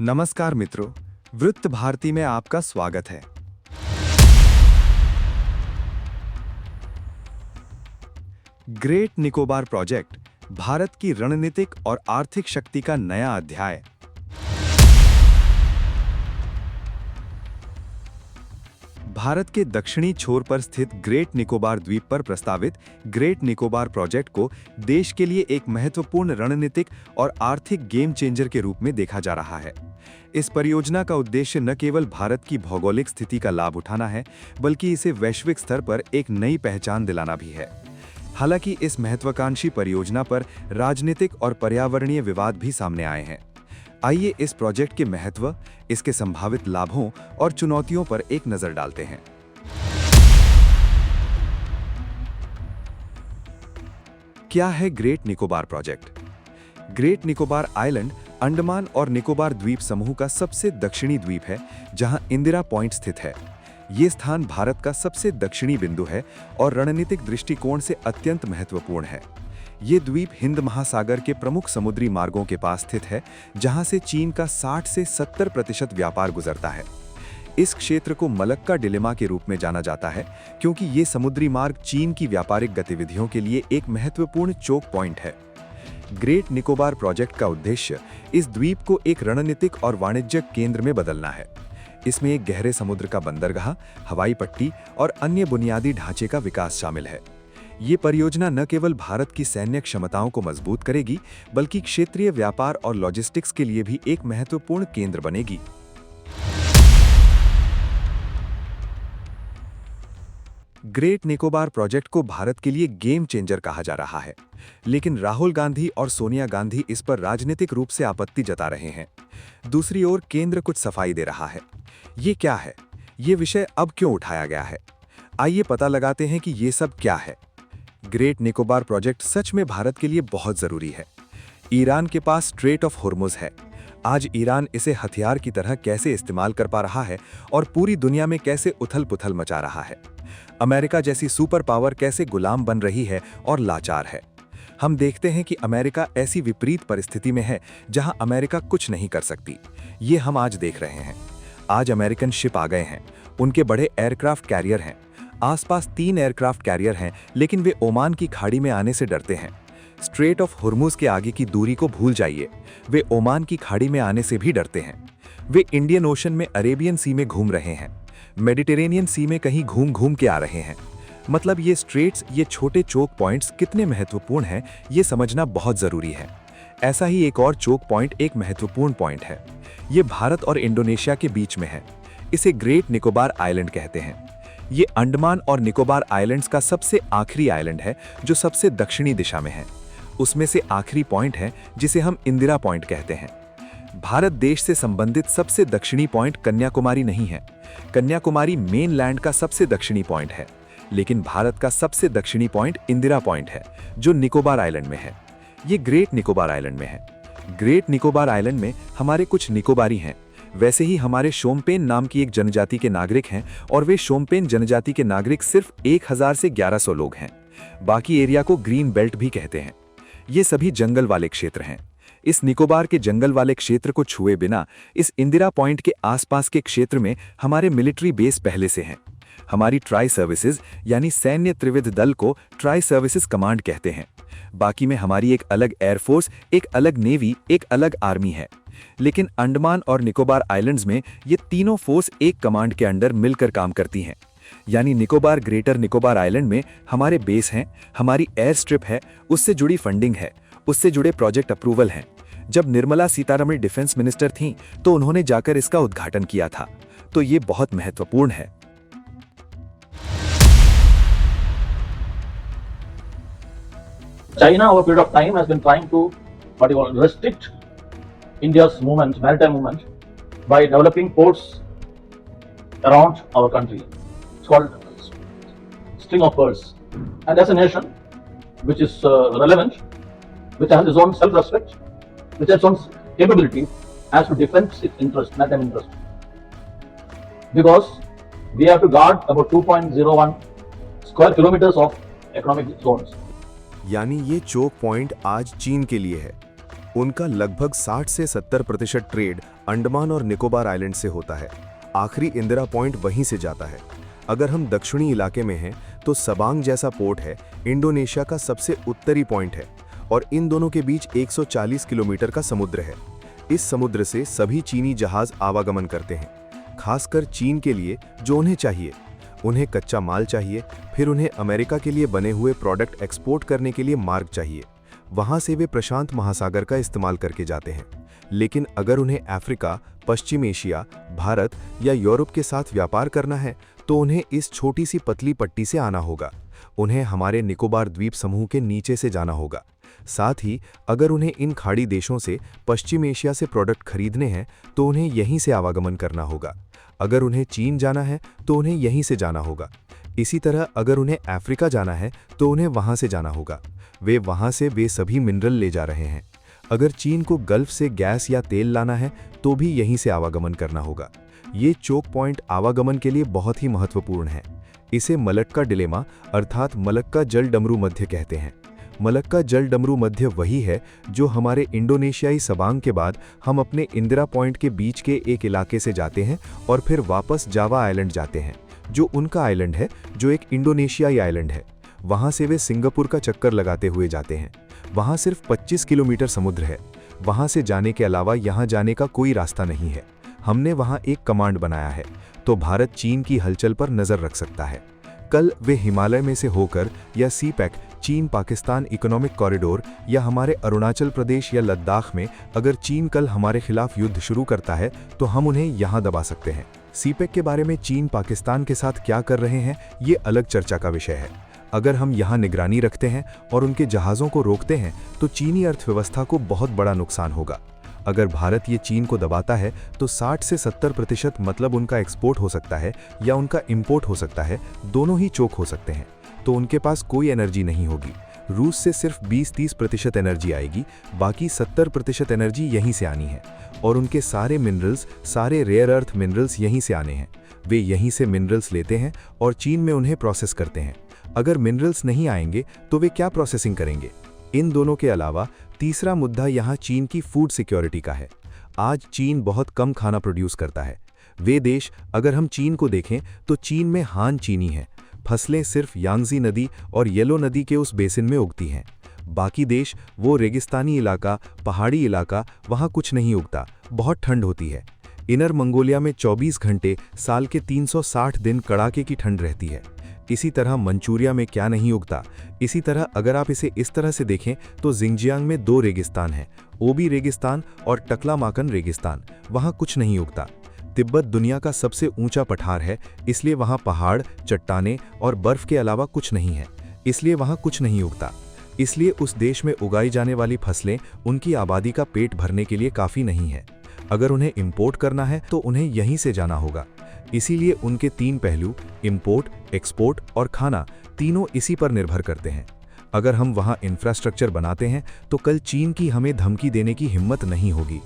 नमस्कार मित्रों, वृत्त भारती में आपका स्वागत है। ग्रेट निकोबार प्रोजेक्ट भारत की रणनीतिक और आर्थिक शक्ति का नया अध्याय। भारत के दक्षिणी छोर पर स्थित ग्रेट निकोबार द्वीप पर प्रस्तावित ग्रेट निकोबार प्रोजेक्ट को देश के लिए एक महत्वपूर्ण रणनीतिक और आर्थिक गेम चेंजर के रूप में देखा जा रहा है। इस परियोजना का उद्देश्य न केवल भारत की भौगोलिक स्थिति का लाभ उठाना है, बल्कि इसे वैश्विक स्तर पर एक नई पहचान दिलाना भी है। हालांकि इस महत्वाकांक्षी परियोजना पर राजनीतिक और पर्यावरणीय विवाद भी सामने आए हैं। आइए इस प्रोजेक्ट के महत्व, इसके संभावित लाभों और चुनौतियों पर एक नजर डालते हैं। क्या है great Nicobar project? Great Nicobar island Andaman और निकोबार द्वीप समूह का सबसे दक्षिणी द्वीप है, जहां इंदिरा पॉइंट स्थित है। ये स्थान भारत का सबसे दक्षिणी बिंदु है और रणनीतिक दृष्टिकोण से अत्यंत महत्वपूर्ण है। ये द्वीप हिंद महासागर के प्रमुख समुद्री मार्गों के पास स्थित है, जहां से चीन का 60 से 70% व्यापार गुजरता है। इस क्षेत्र को मलक्का डिलेमा के रूप में जाना जाता है, क्योंकि ये समुद्री मार्ग चीन की व्यापारिक गतिविधियों के लिए एक महत्वपूर्ण चोक पॉइंट है। ग्रेट निकोबार प्रोजेक्ट का उद्देश्य इस द्वीप को एक रणनीतिक और वाणिज्यिक केंद्र में बदलना है। इसमें एक गहरे समुद्र का बंदरगाह, हवाई पट्टी और अन्य बुनियादी ढांचे का विकास शामिल है। ये परियोजना न केवल भारत की सैन्य क्षमताओं को मजबूत करेगी, बल्कि क्षेत्रीय व्यापार और लॉजिस्टिक्स के लिए भी एक महत्वपूर्ण केंद्र बनेगी। ग्रेट निकोबार प्रोजेक्ट को भारत के लिए गेम चेंजर कहा जा रहा है, लेकिन राहुल गांधी और सोनिया गांधी इस पर राजनीतिक रूप से आपत्ति जता रहे हैं। दूसरी ओर केंद्र कुछ सफाई दे रहा है। ये क्या है? ये विषय अब क्यों उठाया गया है? आइए पता लगाते हैं कि ये सब क्या है। ग्रेट निकोबार प्रोजेक्ट सच में भारत के लिए बहुत जरूरी है। ईरान के पास स्ट्रेट ऑफ होर्मुज है। आज ईरान इसे हथियार की तरह कैसे इस्तेमाल कर पा रहा है और पूरी दुनिया में कैसे उथल-पुथल मचा रहा है। अमेरिका जैसी सुपर पावर कैसे गुलाम बन रही है और लाचार है। हम देखते हैं कि अमेरिका ऐसी विपरीत परिस्थिति में है जहां अमेरिका कुछ नहीं कर सकती। ये हम आज देख रहे हैं। आज अमेरिकन शिप आ गए हैं, उनके बड़े एयरक्राफ्ट कैरियर हैं। आसपास 3 एयरक्राफ्ट कैरियर हैं, लेकिन वे ओमान की खाड़ी में आने से डरते हैं। स्ट्रेट ऑफ होर्मुज के आगे की दूरी को भूल जाइए, वे ओमान की खाड़ी में आने से भी डरते हैं। वे इंडियन ओशन में अरेबियन सी में घूम रहे हैं, मेडिटेरेनियन सी में कहीं घूम घूम के आ रहे हैं। मतलब ये स्ट्रेट्स, ये छोटे चोक पॉइंट्स कितने महत्वपूर्ण हैं, ये समझना बहुत जरूरी है। ऐसा ही एक और चोक पॉइंट एक महत्वपूर्ण पॉइंट है। ये भारत और इंडोनेशिया के बीच में है। इसे ग्रेट निकोबार आइलैंड कहते हैं। ये अंडमान और निकोबार आइलैंड्स का सबसे आखिरी आइलैंड है, जो सबसे दक्षिणी दिशा में है। उसमें से आखिरी पॉइंट है जिसे हम इंदिरा पॉइंट कहते हैं। भारत देश से संबंधित सबसे दक्षिणी पॉइंट कन्याकुमारी नहीं है। कन्याकुमारी मेनलैंड का सबसे दक्षिणी पॉइंट है, लेकिन भारत का सबसे दक्षिणी पॉइंट इंदिरा पॉइंट है, जो निकोबार आइलैंड में है। ये ग्रेट निकोबार आइलैंड में है। ग्रेट निकोबार आइलैंड में हमारे कुछ निकोबारी हैं। वैसे ही हमारे शोम्पेन नाम की एक जनजाति के नागरिक हैं, और वे शोम्पेन जनजाति के नागरिक सिर्फ 1000 से 1100 लोग हैं। बाकी एरिया को ग्रीन बेल्ट भी कहते हैं। ये सभी जंगल वाले क्षेत्र हैं। इस निकोबार के जंगल वाले क्षेत्र को छुए बिना इस इंदिरा पॉइंट के आसपास के क्षेत्र में हमारे मिलिट्री बेस पहले से हैं। हमारी ट्राई सर्विसेज यानी सैन्य त्रिविध दल को ट्राई सर्विसेज कमांड कहते हैं। बाकी में हमारी एक अलग एयरफोर्स, एक अलग नेवी, एक अलग आर्मी है। लेकिन अंडमान और निकोबार आइलैंड्स में ये तीनों फोर्स एक कमांड के अंडर मिलकर काम करती हैं। यानी निकोबार ग्रेटर निकोबार आइलैंड में हमारे बेस हैं, हमारी एयर स्ट्रिप है, उससे जुड़ी फंडिंग है, उससे जुड़े प्रोजेक्ट अप्रूवल हैं। जब निर्मला सीतारमण डिफेंस मिनिस्टर थीं, तो उन्होंने जाकर इसका उद्घाटन किया था। तो ये बहुत महत्वपूर्ण है। China, over a period of time, has been trying to restrict India's movement, maritime movement, by developing ports around our country. It's called string of pearls. And as a nation, which is relevant, which has its own self-respect, which has its own capability, has to defend its interest, maritime interest. Because we have to guard about 2.01 square kilometers of economic zones. यानी ये choke point आज चीन के लिए है। उनका लगभग 60 से 70% ट्रेड अंडमान और निकोबार आइलैंड से होता है। आखिरी इंदिरा पॉइंट वहीं से जाता है। अगर हम दक्षिणी इलाके में हैं तो सबांग जैसा पोर्ट है, इंडोनेशिया का सबसे उत्तरी पॉइंट है और इन दोनों के बीच 140 किलोमीटर का समुद्र है। इस समुद्र से सभी चीनी जहाज आवागमन करते हैं, खासकर चीन के लिए जो उन्हें चाहिए। उन्हें कच्चा माल चाहिए, फिर उन्हें अमेरिका के लिए बने हुए प्रोडक्ट एक्सपोर्ट करने के लिए मार्ग चाहिए। वहां से वे प्रशांत महासागर का इस्तेमाल करके जाते हैं। लेकिन अगर उन्हें अफ्रीका, पश्चिम एशिया, भारत या यूरोप के साथ व्यापार करना है तो उन्हें इस छोटी सी पतली पट्टी से आना होगा। उन्हें हमारे निकोबार द्वीप समूह के नीचे से जाना होगा। साथ ही अगर उन्हें इन खाड़ी देशों से पश्चिम एशिया से प्रोडक्ट खरीदने हैं तो उन्हें यहीं से आवागमन करना होगा। अगर उन्हें चीन जाना है तो उन्हें यहीं से जाना होगा। इसी तरह अगर उन्हें अफ्रीका जाना है तो उन्हें वहां से जाना होगा। वहां से वे सभी मिनरल ले जा रहे हैं। अगर चीन को गल्फ से गैस या तेल लाना है तो भी यहीं से आवागमन करना होगा। ये चोक पॉइंट आवागमन के लिए बहुत ही महत्वपूर्ण है। इसे मलक्का डिलेमा अर्थात मलक्का जल डमरू मध्य कहते हैं। मलक्का जल डमरू मध्य वही है जो हमारे इंडोनेशियाई सबांग के बाद हम अपने इंदिरा पॉइंट के बीच के एक इलाके से जाते हैं और फिर वापस जावा आइलैंड जाते हैं, जो उनका आइलैंड है, जो एक इंडोनेशियाई आइलैंड है। वहां से वे सिंगापुर का चक्कर लगाते हुए जाते हैं। वहां सिर्फ 25 किलोमीटर समुद्र है। वहां से जाने के अलावा यहां जाने का कोई रास्ता नहीं है। हमने वहां एक कमांड बनाया है, तो भारत चीन की हलचल पर नजर रख सकता है। कल वे हिमालय में से होकर या सीपैक, चीन पाकिस्तान इकोनॉमिक कॉरिडोर या हमारे अरुणाचल प्रदेश या लद्दाख में अगर चीन कल हमारे खिलाफ युद्ध शुरू करता है तो हम उन्हें यहां दबा सकते हैं। सीपैक के बारे में चीन पाकिस्तान के साथ क्या कर रहे हैं ये अलग चर्चा का विषय है। अगर हम यहाँ निगरानी रखते हैं और उनके जहाज़ों को रोकते हैं तो चीनी अर्थव्यवस्था को बहुत बड़ा नुकसान होगा। अगर भारत ये चीन को दबाता है तो 60 से 70% मतलब उनका एक्सपोर्ट हो सकता है या उनका इंपोर्ट हो सकता है, दोनों ही चोक हो सकते हैं। तो उनके पास कोई एनर्जी नहीं होगी। रूस से सिर्फ 20-30% एनर्जी आएगी, बाकी 70% एनर्जी यहीं से आनी है। और उनके सारे मिनरल्स, सारे रेयर अर्थ मिनरल्स यहीं से आने हैं। वे यहीं से मिनरल्स लेते हैं और चीन में उन्हें प्रोसेस करते हैं। अगर मिनरल्स नहीं आएंगे तो वे क्या प्रोसेसिंग करेंगे? इन दोनों के अलावा तीसरा मुद्दा यहाँ चीन की फूड सिक्योरिटी का है। आज चीन बहुत कम खाना प्रोड्यूस करता है। वे देश, अगर हम चीन को देखें तो चीन में हान चीनी है। फसलें सिर्फ यांगजी नदी और येलो नदी के उस बेसिन में उगती हैं। बाकी देश, वो रेगिस्तानी इलाका, पहाड़ी इलाका, वहाँ कुछ नहीं उगता, बहुत ठंड होती है। इनर मंगोलिया में 24 घंटे साल के 360 दिन कड़ाके की ठंड रहती है। इसी तरह मंचूरिया में क्या नहीं उगता। इसी तरह अगर आप इसे इस तरह से देखें तो जिंगजियांग में 2 रेगिस्तान हैं, ओबी रेगिस्तान और टकलामाकन रेगिस्तान, वहाँ कुछ नहीं उगता। तिब्बत दुनिया का सबसे ऊंचा पठार है, इसलिए वहाँ पहाड़, चट्टानें और बर्फ के अलावा कुछ नहीं है, इसलिए वहाँ कुछ नहीं उगता। इसलिए उस देश में उगाई जाने वाली फसलें उनकी आबादी का पेट भरने के लिए काफ़ी नहीं है। अगर उन्हें इंपोर्ट करना है तो उन्हें यहीं से जाना होगा। इसीलिए उनके 3 पहलू, इंपोर्ट, एक्सपोर्ट और खाना, तीनों इसी पर निर्भर करते हैं। अगर हम वहाँ इंफ्रास्ट्रक्चर बनाते हैं तो कल चीन की हमें धमकी देने की हिम्मत नहीं होगी।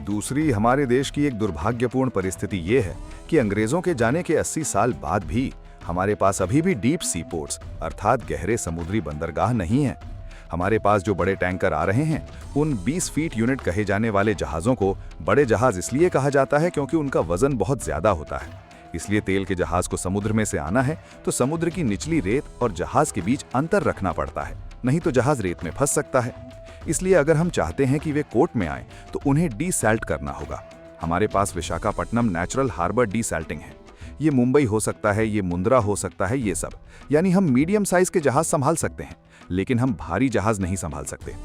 दूसरी हमारे देश की एक दुर्भाग्यपूर्ण परिस्थिति ये है कि अंग्रेजों के जाने के 80 साल बाद भी हमारे पास अभी भी डीप सी पोर्ट्स अर्थात गहरे समुद्री बंदरगाह नहीं है। हमारे पास जो बड़े टैंकर आ रहे हैं, उन 20 फीट यूनिट कहे जाने वाले जहाज़ों को बड़े जहाज़ इसलिए कहा जाता है क्योंकि उनका वजन बहुत ज़्यादा होता है। इसलिए तेल के जहाज़ को समुद्र में से आना है तो समुद्र की निचली रेत और जहाज़ के बीच अंतर रखना पड़ता है, नहीं तो जहाज़ रेत में फंस सकता है। इसलिए अगर हम चाहते हैं कि वे कोर्ट में आए तो उन्हें डीसैल्ट करना होगा। हमारे पास विशाखापट्टनम नेचुरल हार्बर डीसैल्टिंग है। ये मुंबई हो सकता है, ये मुंद्रा हो सकता है, ये सब। यानी हम मीडियम साइज के जहाज संभाल सकते हैं, लेकिन हम भारी जहाज नहीं संभाल सकते।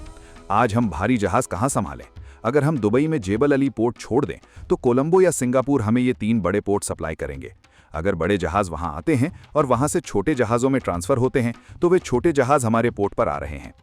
आज हम भारी जहाज कहाँ संभालें? अगर हम दुबई में जेबल अली पोर्ट छोड़ दें तो कोलंबो या सिंगापुर हमें ये 3 बड़े पोर्ट सप्लाई करेंगे। अगर बड़े जहाज वहां आते हैं और वहां से छोटे जहाजों में ट्रांसफर होते हैं तो वे छोटे जहाज हमारे पोर्ट पर आ रहे हैं।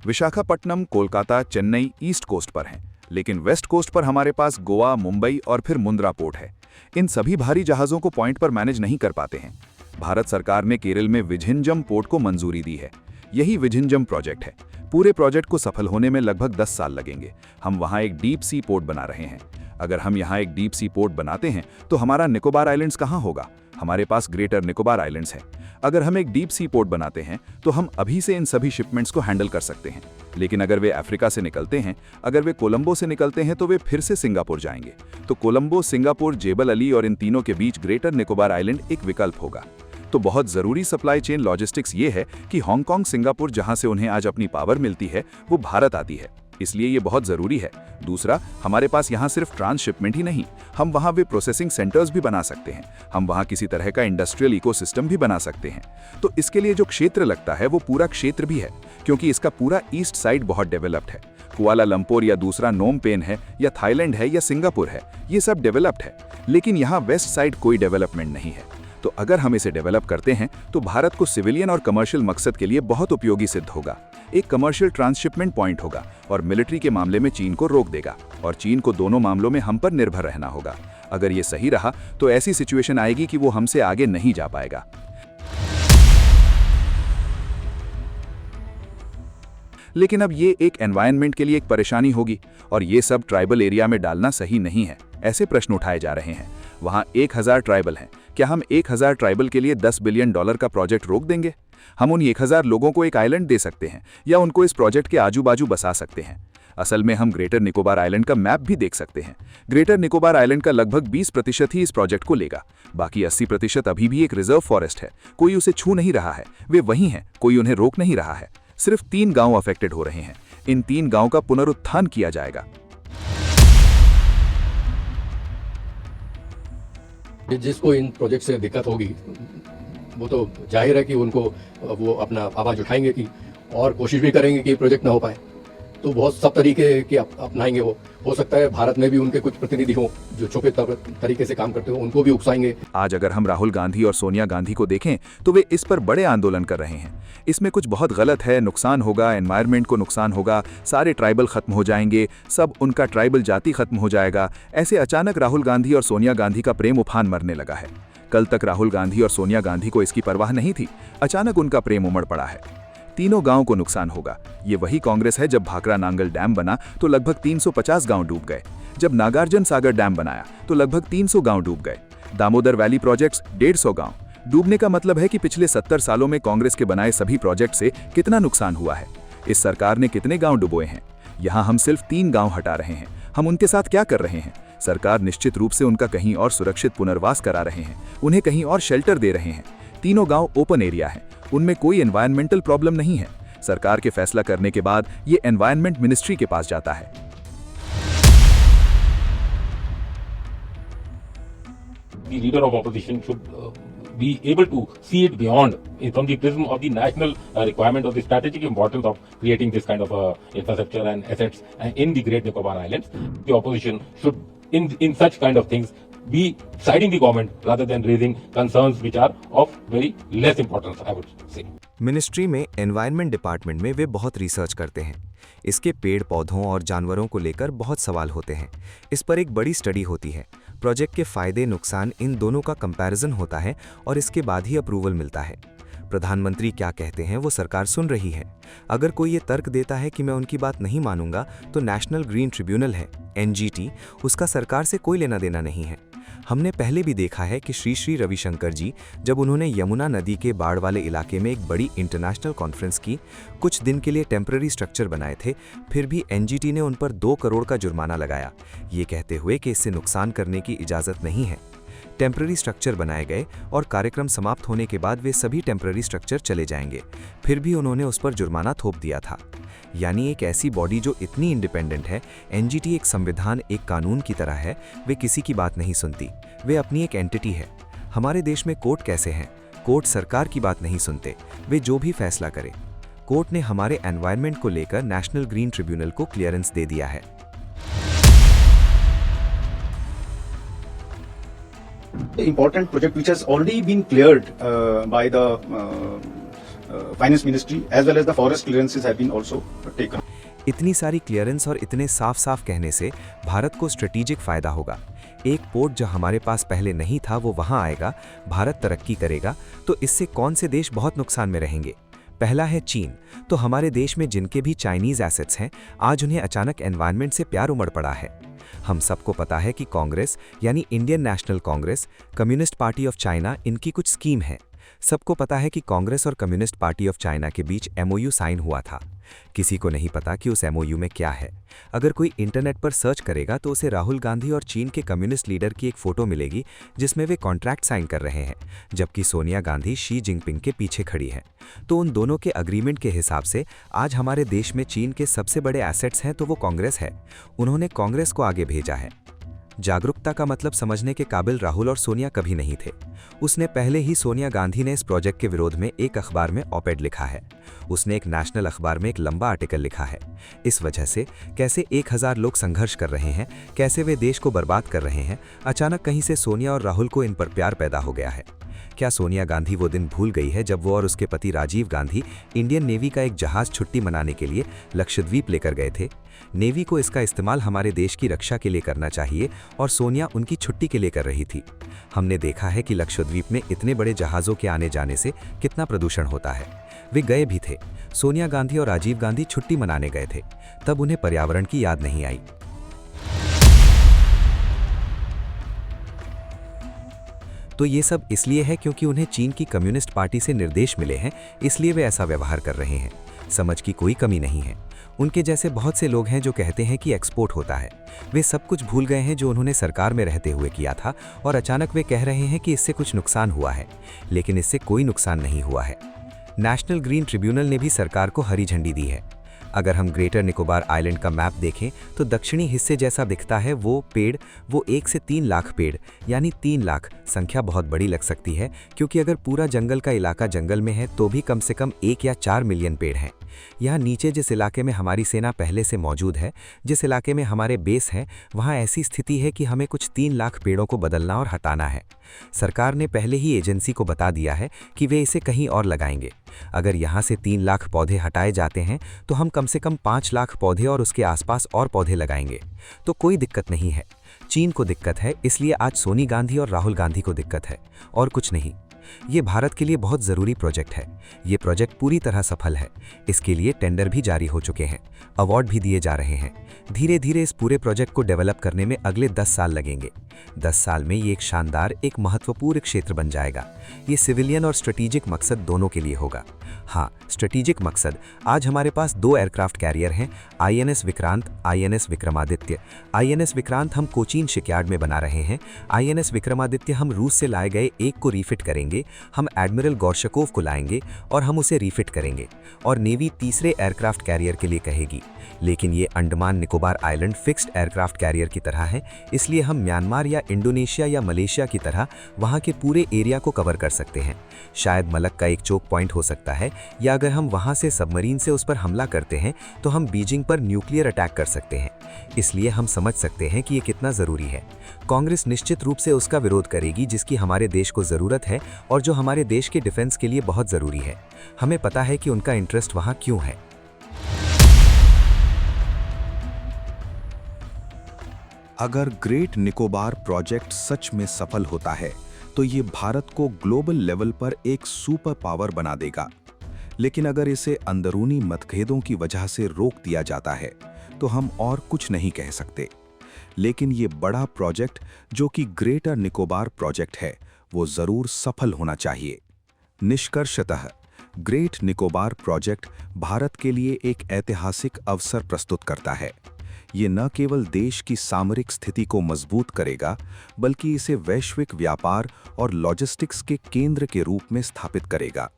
विशाखापट्टनम, कोलकाता, चेन्नई ईस्ट कोस्ट पर हैं, लेकिन वेस्ट कोस्ट पर हमारे पास गोवा, मुंबई और फिर मुंद्रा पोर्ट है। इन सभी भारी जहाज़ों को पॉइंट पर मैनेज नहीं कर पाते हैं। भारत सरकार ने केरल में विझिंजम पोर्ट को मंजूरी दी है। यही विझिंजम प्रोजेक्ट है। पूरे प्रोजेक्ट को सफल होने में लगभग 10 साल लगेंगे। हम वहाँ एक डीप सी पोर्ट बना रहे हैं। अगर हम यहाँ एक डीप सी पोर्ट बनाते हैं तो हमारा निकोबार आइलैंड्स कहाँ होगा? हमारे पास ग्रेटर निकोबार आइलैंड्स हैं। अगर हम एक डीप सी पोर्ट बनाते हैं तो हम अभी से इन सभी शिपमेंट्स को हैंडल कर सकते हैं। लेकिन अगर वे अफ्रीका से निकलते हैं, अगर वे कोलंबो से निकलते हैं तो वे फिर से सिंगापुर जाएंगे। तो कोलंबो, सिंगापुर, जेबल अली और इन तीनों के बीच ग्रेटर निकोबार आइलैंड एक विकल्प होगा। तो बहुत ज़रूरी सप्लाई चेन लॉजिस्टिक्स ये है कि हांगकांग, सिंगापुर, जहां से उन्हें आज अपनी पावर मिलती है, वो भारत आती है। इसलिए ये बहुत ज़रूरी है। दूसरा, हमारे पास यहाँ सिर्फ ट्रांसशिपमेंट ही नहीं, हम वहाँ वे प्रोसेसिंग सेंटर्स भी बना सकते हैं। हम वहाँ किसी तरह का इंडस्ट्रियल इकोसिस्टम भी बना सकते हैं। तो इसके लिए जो क्षेत्र लगता है वो पूरा क्षेत्र भी है, क्योंकि इसका पूरा ईस्ट साइड बहुत डेवलप्ड है। कुआलालंपुर या दूसरा नोम पेन है या थाईलैंड है या सिंगापुर है, ये सब डेवलप्ड है। लेकिन यहाँ वेस्ट साइड कोई डेवलपमेंट नहीं है। तो अगर हम इसे डेवलप करते हैं तो भारत को सिविलियन और कमर्शियल मकसद के लिए बहुत उपयोगी सिद्ध होगा। एक कमर्शियल ट्रांसशिपमेंट पॉइंट होगा और मिलिट्री के मामले में चीन को रोक देगा, और चीन को दोनों मामलों में हम पर निर्भर रहना होगा। अगर ये सही रहा तो ऐसी सिचुएशन आएगी कि वो हमसे आगे नहीं जा पाएगा। लेकिन अब ये एक एनवायरनमेंट के लिए एक परेशानी होगी, और ये सब ट्राइबल एरिया में डालना सही नहीं है। ऐसे प्रश्न उठाए जा रहे हैं। वहाँ 1000 ट्राइबल हैं। क्या हम 1000 ट्राइबल के लिए $10 बिलियन का प्रोजेक्ट रोक देंगे? हम उन 1000 लोगों को एक आइलैंड दे सकते हैं या उनको इस प्रोजेक्ट के आजू बाजू बसा सकते हैं। असल में हम ग्रेटर निकोबार आइलैंड का मैप भी देख सकते हैं। ग्रेटर निकोबार आइलैंड का लगभग 20% ही इस प्रोजेक्ट को लेगा। बाकी 80% अभी भी एक रिजर्व फॉरेस्ट है। कोई उसे छू नहीं रहा है, वे वहीं हैं, कोई उन्हें रोक नहीं रहा है। सिर्फ 3 गांव अफेक्टेड हो रहे हैं। इन 3 गांव का पुनरुत्थान किया जाएगा। जिसको इन प्रोजेक्ट से दिक्कत होगी वो तो जाहिर है कि उनको वो अपना आवाज़ उठाएंगे कि और कोशिश भी करेंगे कि प्रोजेक्ट ना हो पाए। तो बहुत सब तरीके के अपनाएंगे। वो हो सकता है भारत में भी उनके कुछ प्रतिनिधि हों जो छुपे तरीके से काम करते हो, उनको भी उकसाएंगे। आज अगर हम राहुल गांधी और सोनिया गांधी को देखें तो वे इस पर बड़े आंदोलन कर रहे हैं। इसमें कुछ बहुत गलत है, नुकसान होगा, एनवायरनमेंट को नुकसान होगा, सारे ट्राइबल खत्म हो जाएंगे, सब उनका ट्राइबल जाति खत्म हो जाएगा। ऐसे अचानक राहुल गांधी और सोनिया गांधी का प्रेम उफान मरने लगा है। कल तक राहुल गांधी और सोनिया गांधी को इसकी परवाह नहीं थी, अचानक उनका प्रेम उमड़ पड़ा है। तीनों गांव को नुकसान होगा। ये वही कांग्रेस है जब भाखरा नांगल डैम बना तो लगभग 350 गांव डूब गए। जब नागार्जुन सागर डैम बनाया तो लगभग 300 गांव डूब गए। दामोदर वैली प्रोजेक्ट्स 150 गांव। डूबने का मतलब है कि पिछले 70 सालों में कांग्रेस के बनाए सभी प्रोजेक्ट से कितना नुकसान हुआ है। इस सरकार ने कितने गांव डुबोए हैं। यहाँ हम सिर्फ 3 गांव हटा रहे हैं। हम उनके साथ क्या कर रहे हैं? सरकार निश्चित रूप से उनका कहीं और सुरक्षित पुनर्वास करा रहे हैं, उन्हें कहीं और शेल्टर दे रहे हैं। तीनों गांव ओपन एरिया हैं, उनमें कोई एनवायरमेंटल प्रॉब्लम नहीं है। सरकार के फैसला करने के बाद ये एनवायरनमेंट मिनिस्ट्री के पास जाता है। The leader of opposition should be able to see it beyond from the prism of the national requirement of the strategic importance of creating this kind of infrastructure and assets in the Great Nicobar Islands. The opposition should, in such kind of things, be siding the government rather than raising concerns which are of very less importance, I would say. Ministry में environment department में वे बहुत research करते हैं। इसके पेड़ पौधों और जानवरों को लेकर बहुत सवाल होते हैं। इस पर एक बड़ी स्टडी होती है। प्रोजेक्ट के फायदे नुकसान इन दोनों का कंपैरिजन होता है और इसके बाद ही अप्रूवल मिलता है। प्रधानमंत्री क्या कहते हैं वो सरकार सुन रही है। अगर कोई ये तर्क देता है कि मैं उनकी बात नहीं मानूंगा तो नेशनल ग्रीन ट्रिब्यूनल है, NGT, उसका सरकार से कोई लेना देना नहीं है। हमने पहले भी देखा है कि श्री श्री रविशंकर जी जब उन्होंने यमुना नदी के बाढ़ वाले इलाके में एक बड़ी इंटरनेशनल कॉन्फ्रेंस की, कुछ दिन के लिए टेम्पररी स्ट्रक्चर बनाए थे, फिर भी NGT ने उन पर 2 करोड़ का जुर्माना लगाया, ये कहते हुए कि इससे नुकसान करने की इजाज़त नहीं है। टेम्पररी स्ट्रक्चर बनाए गए और कार्यक्रम समाप्त होने के बाद वे सभी टेम्पररी स्ट्रक्चर चले जाएंगे, फिर भी उन्होंने उस पर जुर्माना थोप दिया था। यानी एक ऐसी बॉडी जो इतनी इंडिपेंडेंट है, NGT एक संविधान, एक कानून की तरह है, वे किसी की बात नहीं सुनती, वे अपनी एक एंटिटी है। हमारे देश में कोर्ट कैसे हैं? कोर्ट सरकार की बात नहीं सुनते, वे जो भी फैसला करे। कोर्ट ने हमारे एनवायरनमेंट को लेकर नेशनल ग्रीन ट्रिब्यूनल को क्लियरेंस दे दिया है। The important project which has already been cleared by the finance ministry as well as the forest clearances have been also taken. इतनी सारी क्लियरेंस और इतने साफ साफ कहने से भारत को स्ट्रेटेजिक फायदा होगा। एक पोर्ट जो हमारे पास पहले नहीं था वो वहां आएगा, भारत तरक्की करेगा। तो इससे कौन से देश बहुत नुकसान में रहेंगे? पहला है चीन। तो हमारे देश में जिनके भी चाइनीज एसेट्स हैं, आज उन्हें अचानक एनवायरनमेंट से प्यार उमड़ पड़ा है। हम सबको पता है कि कांग्रेस यानी Indian national Congress, communist party of China इनकी कुछ स्कीम है। सबको पता है कि कांग्रेस और कम्युनिस्ट पार्टी ऑफ चाइना के बीच एमओयू साइन हुआ था। किसी को नहीं पता कि उस एमओयू में क्या है। अगर कोई इंटरनेट पर सर्च करेगा तो उसे राहुल गांधी और चीन के कम्युनिस्ट लीडर की एक फोटो मिलेगी जिसमें वे कॉन्ट्रैक्ट साइन कर रहे हैं, जबकि सोनिया गांधी शी जिनपिंग के पीछे खड़ी हैं। तो उन दोनों के अग्रीमेंट के हिसाब से आज हमारे देश में चीन के सबसे बड़े एसेट्स हैं तो वो कांग्रेस है। उन्होंने कांग्रेस को आगे भेजा है। जागरूकता का मतलब समझने के काबिल राहुल और सोनिया कभी नहीं थे। उसने पहले ही सोनिया गांधी ने इस प्रोजेक्ट के विरोध में एक अखबार में ऑपेड लिखा है। उसने एक नेशनल अखबार में एक लंबा आर्टिकल लिखा है। इस वजह से कैसे 1000 लोग संघर्ष कर रहे हैं, कैसे वे देश को बर्बाद कर रहे हैं, अचानक कहीं से सोनिया और राहुल को इन पर प्यार पैदा हो गया है। क्या सोनिया गांधी वो दिन भूल गई है जब वो और उसके पति राजीव गांधी इंडियन नेवी का एक जहाज छुट्टी मनाने के लिए लक्षद्वीप लेकर गए थे? नेवी को इसका इस्तेमाल हमारे देश की रक्षा के लिए करना चाहिए और सोनिया उनकी छुट्टी के लिए कर रही थी। हमने देखा है कि लक्षद्वीप में इतने बड़े जहाज़ों के आने जाने से कितना प्रदूषण होता है। वे गए भी थे। सोनिया गांधी और राजीव गांधी छुट्टी मनाने गए थे, तब उन्हें पर्यावरण की याद नहीं आई। तो ये सब इसलिए है क्योंकि उन्हें चीन की कम्युनिस्ट पार्टी से निर्देश मिले हैं, इसलिए वे ऐसा व्यवहार कर रहे हैं। समझ की कोई कमी नहीं है। उनके जैसे बहुत से लोग हैं जो कहते हैं कि एक्सपोर्ट होता है। वे सब कुछ भूल गए हैं जो उन्होंने सरकार में रहते हुए किया था और अचानक वे कह रहे हैं कि इससे कुछ नुकसान हुआ है, लेकिन इससे कोई नुकसान नहीं हुआ है। नेशनल ग्रीन ट्रिब्यूनल ने भी सरकार को हरी झंडी दी है। अगर हम ग्रेटर निकोबार आइलैंड का मैप देखें तो दक्षिणी हिस्से जैसा दिखता है। वो 1 से 3 लाख पेड़, यानी 3 लाख संख्या बहुत बड़ी लग सकती है, क्योंकि अगर पूरा जंगल का इलाका जंगल में है तो भी कम से कम 1 या 4 मिलियन पेड़ हैं। यहाँ नीचे जिस इलाके में हमारी सेना पहले से मौजूद है, जिस इलाके में हमारे बेस हैं, वहाँ ऐसी स्थिति है कि हमें कुछ 3 लाख पेड़ों को बदलना और हटाना है। सरकार ने पहले ही एजेंसी को बता दिया है कि वे इसे कहीं और लगाएंगे। अगर यहाँ से 3 लाख पौधे हटाए जाते हैं तो हम कम से कम 5 लाख पौधे और उसके आसपास और पौधे लगाएंगे। तो कोई दिक्कत नहीं है। चीन को दिक्कत है, इसलिए आज सोनिया गांधी और राहुल गांधी को दिक्कत है, और कुछ नहीं। ये भारत के लिए बहुत ज़रूरी प्रोजेक्ट है। ये प्रोजेक्ट पूरी तरह सफल है। इसके लिए टेंडर भी जारी हो चुके हैं, अवार्ड भी दिए जा रहे हैं। धीरे धीरे इस पूरे प्रोजेक्ट को डेवलप करने में अगले 10 साल लगेंगे। 10 साल में ये एक शानदार, एक महत्वपूर्ण क्षेत्र बन जाएगा। ये सिविलियन और स्ट्रेटेजिक मकसद दोनों के लिए होगा। हाँ, स्ट्रेटेजिक मकसद, आज हमारे पास 2 एयरक्राफ्ट कैरियर हैं, INS Vikrant, INS Vikramaditya. INS Vikrant हम कोचीन शिपयार्ड में बना रहे हैं। INS विक्रमादित्य हम रूस से लाए गए एक को रीफिट करेंगे। हम एडमिरल गोर्शकोव को लाएंगे और हम उसे रीफिट करेंगे, और नेवी तीसरे एयरक्राफ्ट कैरियर के लिए कहेगी। लेकिन ये Andaman Nicobar island fixed aircraft carrier की तरह है, इसलिए हम म्यांमार या इंडोनेशिया या मलेशिया की तरह वहाँ के पूरे एरिया को कवर कर सकते हैं। शायद मलक का एक चोक पॉइंट हो सकता है, या अगर हम वहाँ से सबमरीन से उस पर हमला करते हैं तो हम बीजिंग पर न्यूक्लियर अटैक कर सकते हैं। इसलिए हम समझ सकते हैं कि ये कितना ज़रूरी है। कांग्रेस निश्चित रूप से उसका विरोध करेगी जिसकी हमारे देश को ज़रूरत है और जो हमारे देश के डिफेंस के लिए बहुत ज़रूरी है। हमें पता है कि उनका इंटरेस्ट वहाँ क्यों है। अगर ग्रेट निकोबार प्रोजेक्ट सच में सफल होता है तो ये भारत को ग्लोबल लेवल पर एक सुपर पावर बना देगा। लेकिन अगर इसे अंदरूनी मतभेदों की वजह से रोक दिया जाता है तो हम और कुछ नहीं कह सकते। लेकिन ये बड़ा प्रोजेक्ट जो कि ग्रेटर निकोबार प्रोजेक्ट है, वो जरूर सफल होना चाहिए। निष्कर्षतः ग्रेट निकोबार प्रोजेक्ट भारत के लिए एक ऐतिहासिक अवसर प्रस्तुत करता है। ये न केवल देश की सामरिक स्थिति को मजबूत करेगा, बल्कि इसे वैश्विक व्यापार और लॉजिस्टिक्स के केंद्र के रूप में स्थापित करेगा।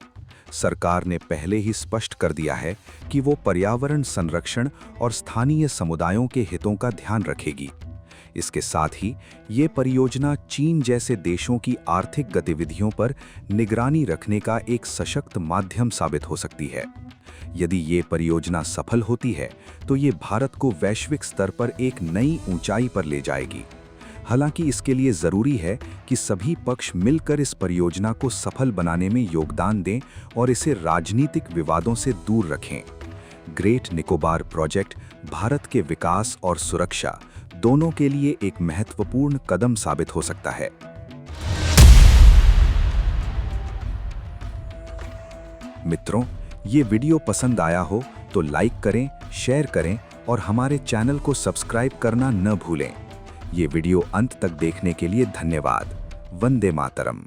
सरकार ने पहले ही स्पष्ट कर दिया है कि वो पर्यावरण संरक्षण और स्थानीय समुदायों के हितों का ध्यान रखेगी। इसके साथ ही ये परियोजना चीन जैसे देशों की आर्थिक गतिविधियों पर निगरानी रखने का एक सशक्त माध्यम साबित हो सकती है। यदि ये परियोजना सफल होती है तो ये भारत को वैश्विक स्तर पर एक नई ऊंचाई पर ले जाएगी। हालांकि इसके लिए जरूरी है कि सभी पक्ष मिलकर इस परियोजना को सफल बनाने में योगदान दें और इसे राजनीतिक विवादों से दूर रखें। ग्रेट निकोबार प्रोजेक्ट भारत के विकास और सुरक्षा दोनों के लिए एक महत्वपूर्ण कदम साबित हो सकता है। मित्रों, ये वीडियो पसंद आया हो तो लाइक करें, शेयर करें और हमारे चैनल को सब्सक्राइब करना न भूलें। ये वीडियो अंत तक देखने के लिए धन्यवाद। वंदे मातरम।